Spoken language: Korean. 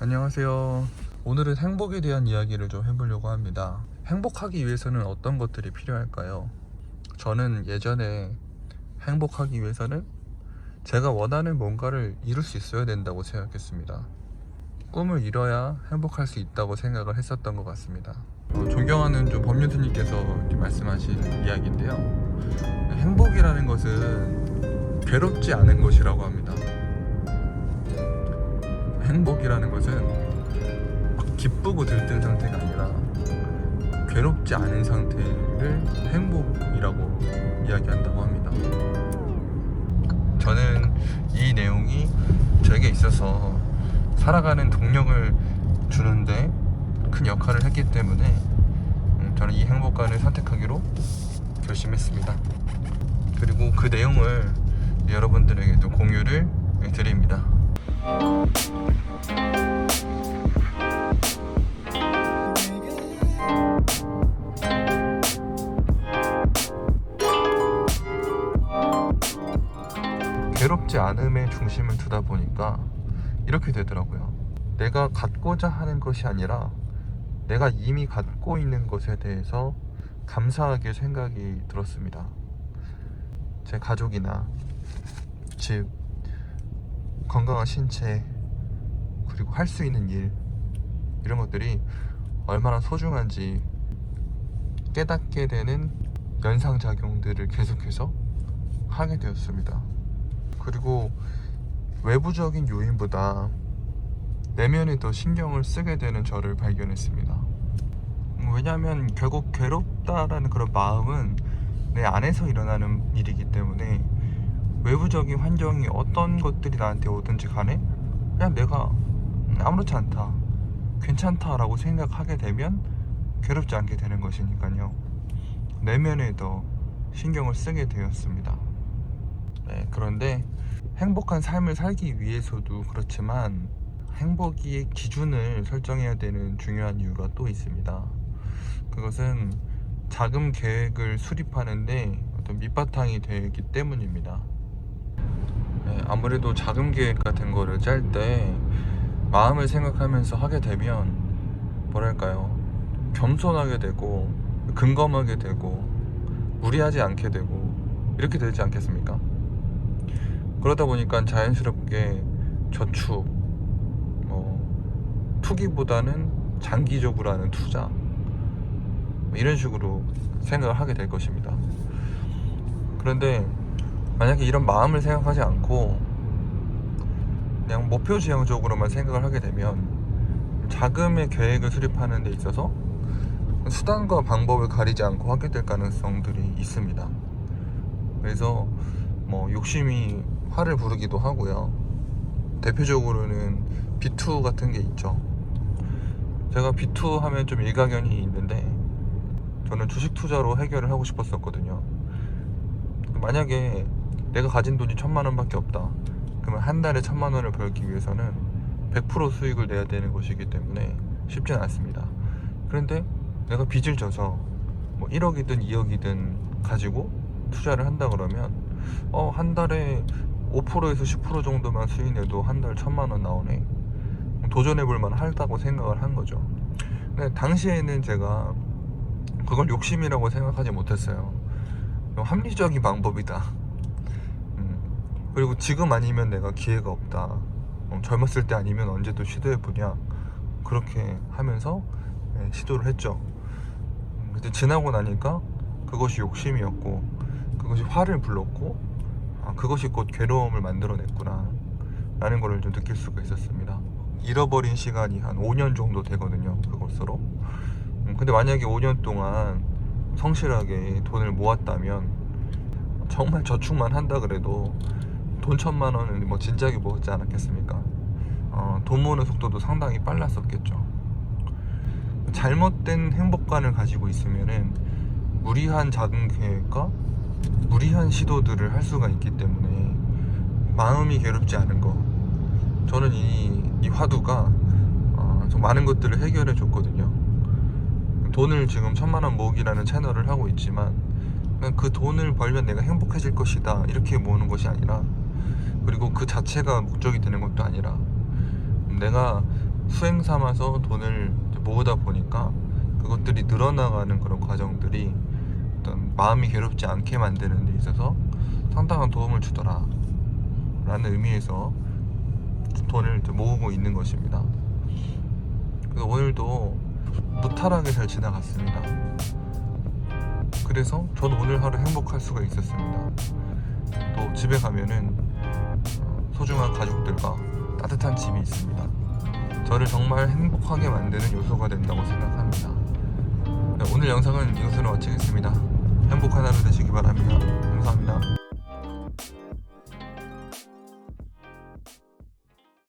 안녕하세요. 오늘은 행복에 대한 이야기를 좀 해보려고 합니다. 행복하기 위해서는 어떤 것들이 필요할까요? 저는 예전에 행복하기 위해서는 제가 원하는 뭔가를 이룰 수 있어야 된다고 생각했습니다. 꿈을 이뤄야 행복할 수 있다고 생각을 했었던 것 같습니다. 존경하는 좀 법륜스님께서 말씀하신 이야기인데요. 행복이라는 것은 괴롭지 않은 것이라고 합니다. 행복이라는 것은 막 기쁘고 들뜬 상태가 아니라 괴롭지 않은 상태를 행복이라고 이야기한다고 합니다. 저는 이 내용이 저에게 있어서 살아가는 동력을 주는데 큰 역할을 했기 때문에 저는 이 행복관을 선택하기로 결심했습니다. 그리고 그 내용을 여러분들에게도 공유를 드립니다. 괴롭지 않음에 중심을 두다 보니까 이렇게 되더라고요. 내가 갖고자 하는 것이 아니라 내가 이미 갖고 있는 것에 대해서 감사하게 생각이 들었습니다. 제 가족이나 집, 건강한 신체, 그리고 할 수 있는 일, 이런 것들이 얼마나 소중한지 깨닫게 되는 연상작용들을 계속해서 하게 되었습니다. 그리고 외부적인 요인보다 내면에 더 신경을 쓰게 되는 저를 발견했습니다. 왜냐하면 결국 괴롭다라는 그런 마음은 내 안에서 일어나는 일이기 때문에 외부적인 환경이 어떤 것들이 나한테 오든지 간에 그냥 내가 아무렇지 않다, 괜찮다라고 생각하게 되면 괴롭지 않게 되는 것이니까요. 내면에 더 신경을 쓰게 되었습니다. 그런데 행복한 삶을 살기 위해서도 그렇지만 행복의 기준을 설정해야 되는 중요한 이유가 또 있습니다. 그것은 자금 계획을 수립하는데 어떤 밑바탕이 되기 때문입니다. 아무래도 자금 계획 같은 거를 짤 때 마음을 생각하면서 하게 되면 뭐랄까요, 겸손하게 되고 근검하게 되고 무리하지 않게 되고 이렇게 되지 않겠습니까? 그러다 보니까 자연스럽게 저축, 투기보다는 장기적으로 하는 투자, 이런 식으로 생각을 하게 될 것입니다. 그런데 만약에 이런 마음을 생각하지 않고 그냥 목표 지향적으로만 생각을 하게 되면 자금의 계획을 수립하는 데 있어서 수단과 방법을 가리지 않고 하게 될 가능성들이 있습니다. 그래서 욕심이 화를 부르기도 하고요. 대표적으로는 B2 같은 게 있죠. 제가 B2 하면 좀 일가견이 있는데 저는 주식 투자로 해결을 하고 싶었었거든요. 만약에 내가 가진 돈이 1,000만 원밖에 없다, 그러면 한 달에 1,000만 원을 벌기 위해서는 100% 수익을 내야 되는 것이기 때문에 쉽지는 않습니다. 그런데 내가 빚을 져서 1억이든 2억이든 가지고 투자를 한다 그러면 한 달에 5%에서 10% 정도만 수익 내도 한 달 1,000만 원 나오네, 도전해볼 만하다고 생각을 한 거죠. 근데 당시에는 제가 그걸 욕심이라고 생각하지 못했어요. 합리적인 방법이다. 그리고 지금 아니면 내가 기회가 없다, 젊었을 때 아니면 언제 또 시도해보냐, 그렇게 하면서 시도를 했죠. 근데 지나고 나니까 그것이 욕심이었고 그것이 화를 불렀고 그것이 곧 괴로움을 만들어냈구나 라는 걸 좀 느낄 수가 있었습니다. 잃어버린 시간이 한 5년 정도 되거든요, 그것으로. 근데 만약에 5년 동안 성실하게 돈을 모았다면, 정말 저축만 한다 그래도 돈 1,000만 원은 진작에 모았지 않았겠습니까? 돈 모으는 속도도 상당히 빨랐었겠죠. 잘못된 행복관을 가지고 있으면은 무리한 자금 계획과 무리한 시도들을 할 수가 있기 때문에 마음이 괴롭지 않은 거, 저는 이 화두가 좀 많은 것들을 해결해 줬거든요. 돈을 지금 1,000만 원 모으기라는 채널을 하고 있지만 그 돈을 벌면 내가 행복해질 것이다 이렇게 모으는 것이 아니라, 그리고 그 자체가 목적이 되는 것도 아니라 내가 수행 삼아서 돈을 이제 모으다 보니까 그것들이 늘어나가는 그런 과정들이 어떤 마음이 괴롭지 않게 만드는 데 있어서 상당한 도움을 주더라 라는 의미에서 돈을 이제 모으고 있는 것입니다. 그래서 오늘도 무탈하게 잘 지나갔습니다. 그래서 저는 오늘 하루 행복할 수가 있었습니다. 또 집에 가면은 소중한 가족들과 따뜻한 집이 있습니다. 저를 정말 행복하게 만드는 요소가 된다고 생각합니다. 네, 오늘 영상은 이것으로 마치겠습니다. 행복한 하루 되시기 바랍니다. 감사합니다.